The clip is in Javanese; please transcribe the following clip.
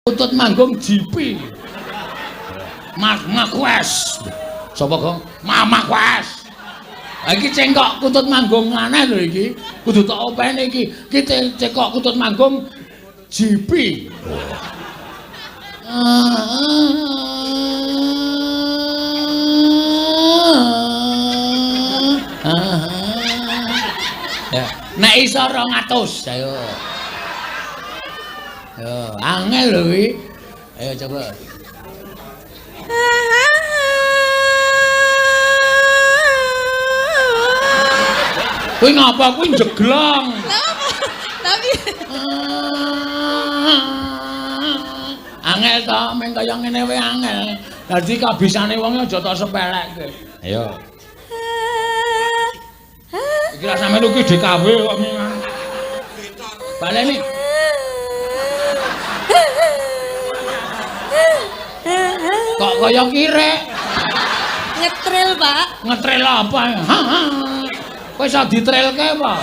Kutut manggung jipi. Mak wes. Sapa kok? Mamak wes. Iki cengkok kutut manggung aneh lho iki. Kudu tak openi iki. Iki cengkok kutut manggung jipi. Ya, nek iso 200, ayo. Yo, angel lho iki. Ayo coba. Kuwi ngapa kuwi jeglong? Tapi angel to, meng kaya ngene wae angel. Dadi kabisane wong aja tok sepelekke. Ayo. Iki ra sampe lu ki DKW kok mingan. Baleni. Kok kaya kirek? ngetril, Pak. Ngetril apa? Kowe iso ditrilke apa?